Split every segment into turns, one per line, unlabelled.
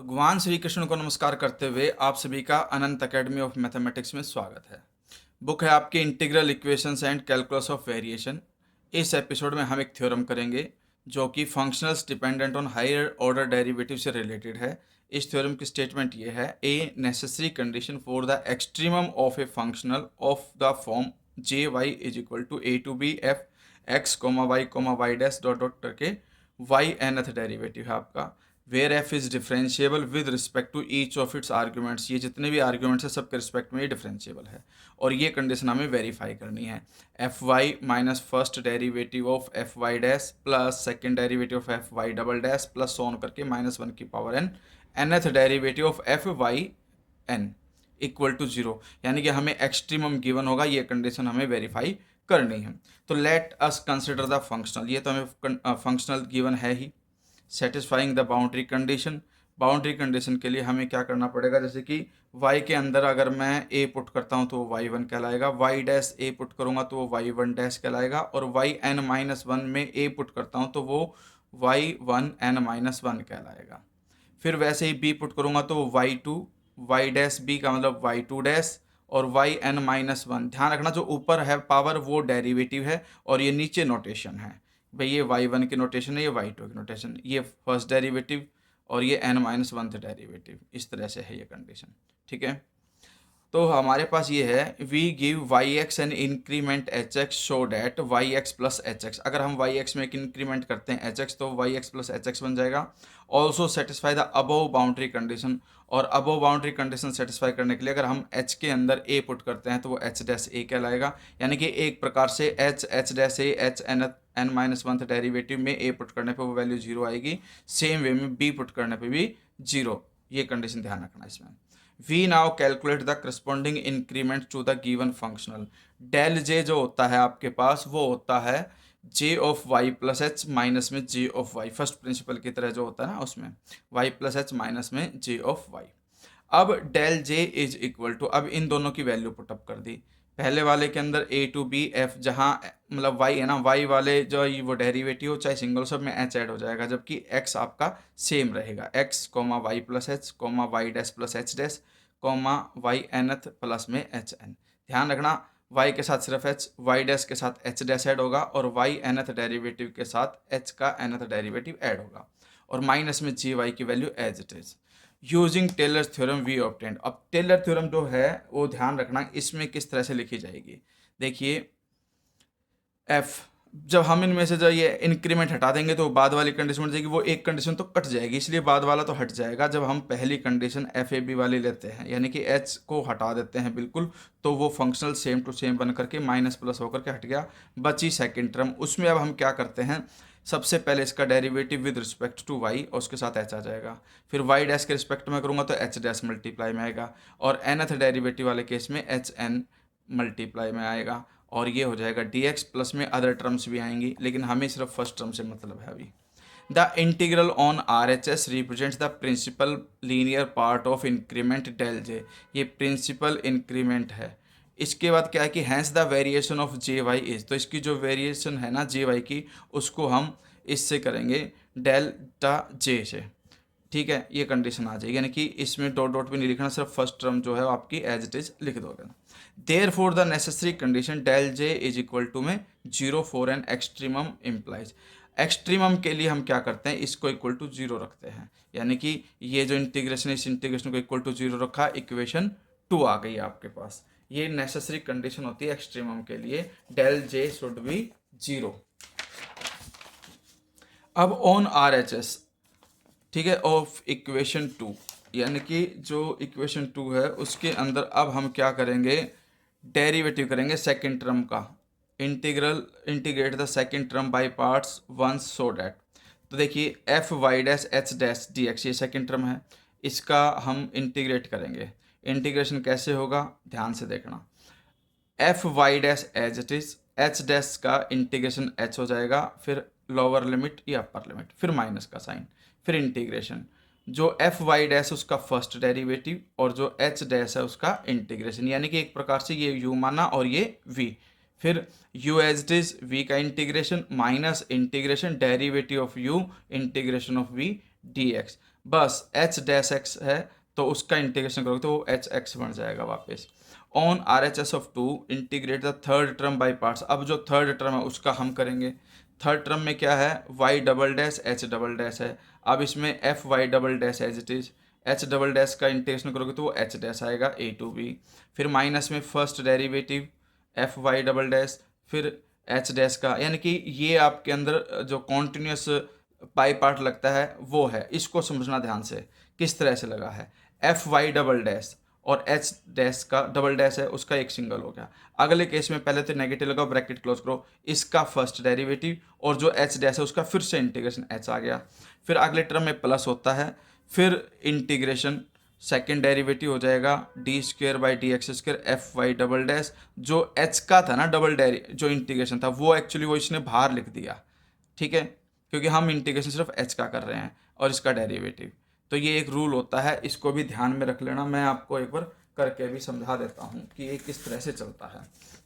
भगवान श्री कृष्ण को नमस्कार करते हुए आप सभी का अनंत एकेडमी ऑफ मैथमेटिक्स में स्वागत है। बुक है आपकी integral equations and calculus of variation. इस एपिसोड में हम एक थ्योरम करेंगे जो कि functionals dependent on higher order derivative से रिलेटेड है। इस थ्योरम की स्टेटमेंट ये है, a necessary condition for the extremum of a functional of the form J Y is equal to A to B F X comma Y dash dot dot करके Y nth derivative है आपका, where F is differentiable with respect to each of its arguments. ये जितने भी arguments हैं सबके respect में ये डिफरेंशिएबल है और ये कंडीशन हमें वेरीफाई करनी है। F Y minus first derivative of F Y dash plus second derivative of F Y double dash plus on करके -1 की power n nth derivative of F Y N equal to 0, यानी कि हमें extremum given होगा। ये condition हमें verify करनी है। तो let us consider the functional, ये तो हमें फंक्शनल गिवन है ही। Satisfying the boundary condition, boundary condition के लिए हमें क्या करना पड़ेगा, जैसे कि y के अंदर अगर मैं a पुट करता हूँ तो वो y1 कहलाएगा, y डैश a पुट करूँगा तो वो y1 डैश कहलाएगा, और yn-1 में a पुट करता हूँ तो वो y1n-1 कहलाएगा। फिर वैसे ही b पुट करूँगा तो वो y2, y डैश b का मतलब y2 डैश और yn-1। ध्यान रखना जो ऊपर है पावर वो डेरिवेटिव है और ये नीचे नोटेशन है भाई, ये y1 की नोटेशन है, ये y2 की नोटेशन, ये फर्स्ट डेरिवेटिव और ये n-1th डेरिवेटिव। इस तरह से है ये कंडीशन, ठीक है। तो हमारे पास ये है, we give Y X an increment H X show that Y X plus H X. अगर हम वाई एक्स में एक इंक्रीमेंट करते हैं एच एक्स तो Y X plus H X बन जाएगा। Also satisfy the above boundary condition, और अबोव बाउंड्री कंडीशन सेटिस्फाई करने के लिए अगर हम एच के अंदर ए पुट करते हैं तो वो एच डैश ए कहलाएगा, यानी कि एक प्रकार से H dash A H n-1 derivative में ए पुट करने पे वो वैल्यू 0 आएगी, सेम वे में बी पुट करने पे भी 0। ये कंडीशन ध्यान रखना इसमें। We now calculate the corresponding increment to the given functional। del j जो होता है आपके पास वो होता है j of y plus h minus में j of y, first principle की तरह जो होता है ना उसमें y प्लस एच माइनस में j of y। अब del j is equal to, अब इन दोनों की वैल्यू पुटअप कर दी। पहले वाले के अंदर a टू बी एफ, जहाँ मतलब y है ना, y वाले जो वो डेरिवेटिव हो चाहे सिंगल सब में h ऐड हो जाएगा, जबकि x आपका सेम रहेगा, x comma y plus h comma Y dash plus h dash comma y nth plus में एच एन। ध्यान रखना y के साथ सिर्फ h, y डैश के साथ h डैश ऐड होगा और y nth डेरिवेटिव के साथ h का nth डेरिवेटिव ऐड होगा, और माइनस में जी वाई की value as it is. Using Taylor theorem we obtained. अब टेलर थ्योरम जो है वो ध्यान रखना इसमें किस तरह से लिखी जाएगी। देखिए एफ, जब हम इनमें से जो ये इंक्रीमेंट हटा देंगे तो बाद वाली कंडीशन बन जाएगी, वो एक कंडीशन तो कट जाएगी, इसलिए बाद वाला तो हट जाएगा। जब हम पहली कंडीशन एफ ए बी वाली लेते हैं, यानी कि एच को हटा देते हैं बिल्कुल, तो वो फंक्शनल सेम टू सेम बन करके माइनस प्लस होकर के हट गया, बची सेकेंड टर्म। उसमें अब हम क्या करते हैं, सबसे पहले इसका derivative with respect to y और उसके साथ एच आ जाएगा, फिर वाई डैश के रिस्पेक्ट में करूँगा तो एच डैश मल्टीप्लाई में आएगा, और nth डेरिवेटिव वाले केस में एच एन मल्टीप्लाई में आएगा, और ये हो जाएगा dx प्लस में अदर टर्म्स भी आएंगी, लेकिन हमें सिर्फ फर्स्ट टर्म से मतलब है अभी। The integral on R H S represents the principal linear part of increment del J. ये प्रिंसिपल इंक्रीमेंट है। इसके बाद क्या है कि hence the variation of J Y is, तो इसकी जो वेरिएशन है ना जे वाई की, उसको हम इससे करेंगे डेल्टा जे से, ठीक है। ये कंडीशन आ जाएगी, यानी कि इसमें डॉट डॉट भी नहीं लिखना, सिर्फ फर्स्ट टर्म जो है आपकी एज इट इज लिख दोगे। There for the necessary condition del j is equal to में 0 for an extremum implies. Extremum के लिए हम क्या करते हैं, इसको इक्वल टू 0 रखते हैं, यानी कि ये जो इंटीग्रेशन है इस इंटीग्रेशन को इक्वल टू 0 रखा, इक्वेशन 2 आ गई आपके पास। ये नेसेसरी कंडीशन होती है एक्सट्रीमम के लिए, डेल जे शुड बी 0। अब ऑन आर एच एस, ठीक है, ऑफ इक्वेशन 2, यानी कि जो इक्वेशन 2 है उसके अंदर अब हम क्या करेंगे, डेरिवेटिव करेंगे सेकंड टर्म का। Integrate the second term by parts once so that. तो देखिए f Y dash h dash D x, ये सेकंड टर्म है, इसका हम इंटीग्रेट करेंगे। इंटीग्रेशन कैसे होगा ध्यान से देखना, f Y dash as it is, h dash का इंटीग्रेशन एच हो जाएगा, फिर लोअर लिमिट या अपर लिमिट, फिर माइनस का साइन, फिर इंटीग्रेशन। जो एफ वाई डैश उसका फर्स्ट डेरिवेटिव और जो एच डैश है उसका इंटीग्रेशन, यानी कि एक प्रकार से ये यू माना और ये वी, फिर U as it is V का integration minus integration derivative of U integration of V D X. बस एच डैश एक्स है तो उसका इंटीग्रेशन करोगे तो वो एच एक्स बन जाएगा वापस। On R H S of to integrate the third term by parts. अब जो थर्ड टर्म है उसका हम करेंगे। थर्ड टर्म में क्या है, y double dash h double dash है। अब इसमें f Y double dash as it is, h double dash का इंटीग्रेशन करोगे तो वो एच डैश आएगा ए टू बी। फिर माइनस में first derivative f Y double dash, फिर एच डैश का, यानी कि ये आपके अंदर जो कॉन्टिन्यूस पाई पार्ट लगता है वो है। इसको समझना ध्यान से किस तरह से लगा है। एफ वाई डबल डैश और एच डैश का डबल डैश है उसका एक सिंगल हो गया। अगले केस में पहले तो नेगेटिव लगाओ, ब्रैकेट क्लोज करो, इसका फर्स्ट डेरिवेटिव और जो एच डैश है उसका फिर से इंटीग्रेशन एच आ गया। फिर अगले टर्म में प्लस होता है, फिर इंटीग्रेशन सेकेंड डेरिवेटिव हो जाएगा d square by d x square f Y double dash. जो एच का था ना डबल जो इंटीग्रेशन था वो एक्चुअली वो इसने बाहर लिख दिया, ठीक है, क्योंकि हम इंटीग्रेशन सिर्फ एच का कर रहे हैं और इसका डेरिवेटिव। तो ये एक रूल होता है, इसको भी ध्यान में रख लेना। मैं आपको एक बार करके भी समझा देता हूँ कि ये किस तरह से चलता है।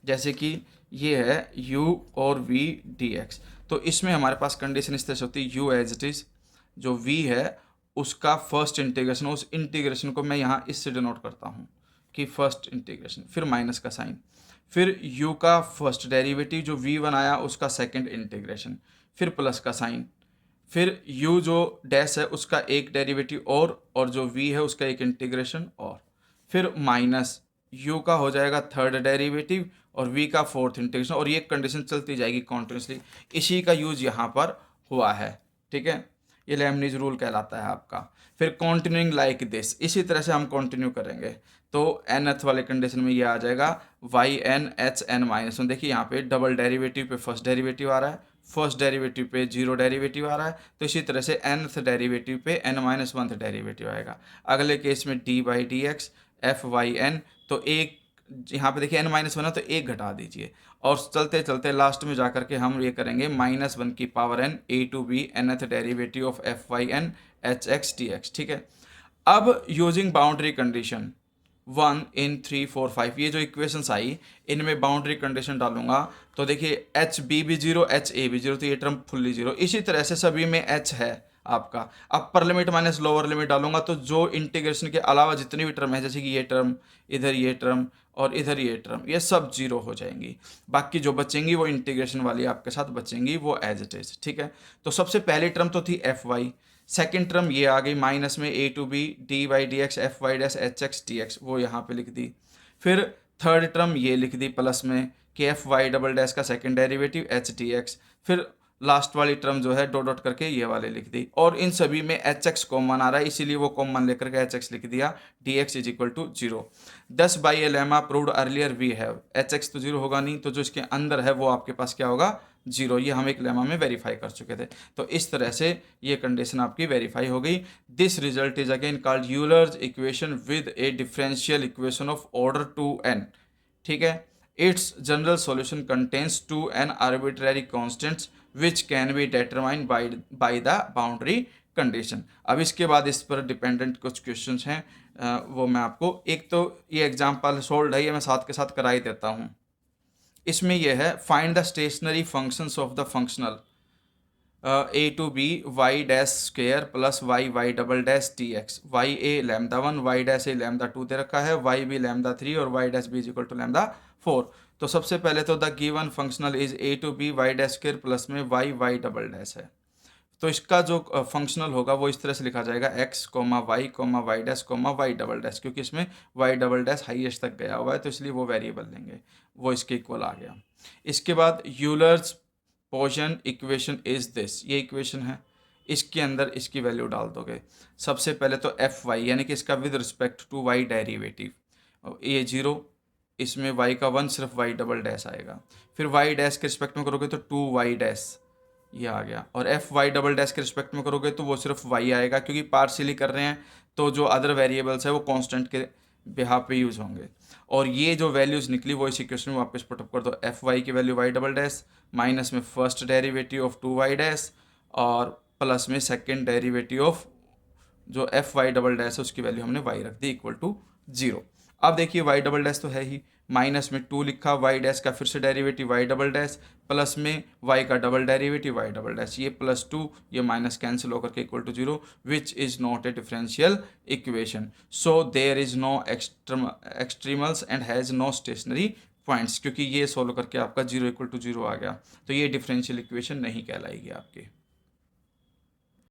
जैसे कि ये है u और v dx, तो इसमें हमारे पास कंडीशन इस तरह से होती है u एज इट इज, जो v है उसका फर्स्ट इंटीग्रेशन, उस इंटीग्रेशन को मैं यहाँ इससे डिनोट करता हूँ कि फर्स्ट इंटीग्रेशन, फिर माइनस का साइन, फिर u का फर्स्ट डेरिवेटिव जो v1 आया उसका सेकंड इंटीग्रेशन, फिर प्लस का साइन, फिर u जो डैश है उसका एक डेरिवेटिव और जो v है उसका एक इंटीग्रेशन और, फिर माइनस u का हो जाएगा थर्ड डेरिवेटिव और v का फोर्थ इंटीग्रेशन, और ये कंडीशन चलती जाएगी कॉन्टिन्यूसली। इसी का यूज यहाँ पर हुआ है, ठीक है, ये लेमनीज रूल कहलाता है आपका। फिर कॉन्टिन्यूइंग लाइक दिस, इसी तरह से हम कंटिन्यू करेंगे तो nth वाले कंडीशन में ये आ जाएगा y n h n minus one. देखिए यहाँ पे डबल डेरिवेटिव पे फर्स्ट डेरिवेटिव आ रहा है, फर्स्ट डेरिवेटिव पे जीरो डेरिवेटिव आ रहा है, तो इसी तरह से nth डेरिवेटिव पे n माइनस वन डेरिवेटिव आएगा। अगले केस में d by d x F Y n, तो एक यहाँ पे देखिए n माइनस वन है तो एक घटा दीजिए, और चलते चलते लास्ट में जाकर के हम ये करेंगे माइनस वन की power n a to b nth derivative of F Y n h x D x, ठीक है। अब यूजिंग बाउंड्री कंडीशन 1 इन 3 4 5, ये जो इक्वेशंस आई इनमें बाउंड्री कंडीशन डालूंगा तो देखिए एच बी भी जीरो एच ए भी जीरो, तो ये टर्म फुल्ली जीरो। इसी तरह से सभी में एच है आपका। Upper limit minus lower limit डालूंगा तो जो इंटीग्रेशन के अलावा जितनी भी टर्म है, जैसे कि ये टर्म, इधर ये टर्म और इधर ये टर्म, ये सब जीरो हो जाएंगी। बाकी जो बचेंगी वो इंटीग्रेशन वाली आपके साथ बचेंगी, वो एज इट इज, ठीक है। तो सबसे पहली टर्म तो थी एफ वाई, सेकेंड टर्म ये आ गई माइनस में A to B D Y D x F Y dash H x D X, वो यहाँ पे लिख दी। फिर थर्ड टर्म ये लिख दी प्लस में कि एफ वाई डबल डैश का second derivative H D x, फिर लास्ट वाली टर्म जो है डॉट डॉट करके ये वाले लिख दी, और इन सभी में एच एक्स कॉमन आ रहा है इसीलिए वो कॉमन लेकर के एच एक्स लिख दिया, D X is equal to zero. Thus by a lemma proved earlier we have, H X तो जीरो होगा नहीं, तो जो इसके अंदर है वो आपके पास क्या होगा, जीरो। ये हम एक लेमा में वेरीफाई कर चुके थे। तो इस तरह से ये कंडीशन आपकी वेरीफाई हो गई। This result is again called Euler's equation with A differential equation of order 2n, ठीक है। It's general solution contains 2n arbitrary constants which can be determined by the boundary condition. अब इसके बाद इस पर डिपेंडेंट कुछ क्वेश्चंस हैं, वो मैं आपको, एक तो ये एग्जाम्पल सोल्व है, ये मैं साथ के साथ करा ही देता हूँ। इसमें यह है find the stationary functions of the functional A to B Y dash square plus Y Y double dash D X, Y A lambda one Y dash A lambda two दे रखा है, वाई बी लैम्डा थ्री और Y dash B is equal to lambda four. तो सबसे पहले तो the given functional is A to B Y dash square plus में Y Y double dash है, तो इसका जो फंक्शनल होगा वो इस तरह से लिखा जाएगा x comma Y dash comma y double dash, क्योंकि इसमें वाई डबल डैश हाईएस्ट तक गया हुआ है तो इसलिए वो वेरिएबल लेंगे, वो इसके इक्वल आ गया। इसके बाद Euler's poison equation is this, ये इक्वेशन है, इसके अंदर इसकी वैल्यू डाल दोगे। सबसे पहले तो एफ वाई यानी कि इसका with respect to y derivative, ये जीरो, इसमें वाई का वन, सिर्फ वाई डबल डैश आएगा। फिर वाई डैश के रिस्पेक्ट में करोगे तो टू वाई डैश, ये आ गया। और एफ वाई डबल डैश के रिस्पेक्ट में करोगे तो वो सिर्फ वाई आएगा, क्योंकि पार्शियली कर रहे हैं तो जो अदर वेरिएबल्स है वो कांस्टेंट के बिहाफ पे यूज़ होंगे। और ये जो वैल्यूज़ निकली वो इस इक्वेशन में वापस पुटअप कर दो, एफ वाई की value Y double dash minus में first derivative of two Y dash और प्लस में सेकेंड डेरिवेटिव ऑफ जो एफ वाई डबल डैश है उसकी वैल्यू हमने वाई रख दी इक्वल टू जीरो। अब देखिए वाई डबल डैश तो है ही, माइनस में 2 लिखा, वाई डैश का फिर से derivative Y double dash, plus में वाई का double derivative Y double dash, ये +2 ये माइनस कैंसिल होकर के equal to 0, which is not a differential equation. So there is no extremals and has no stationary points, क्योंकि ये solve करके आपका 0 = 0 आ गया, तो ये डिफरेंशियल इक्वेशन नहीं कहलाएगी आपकी।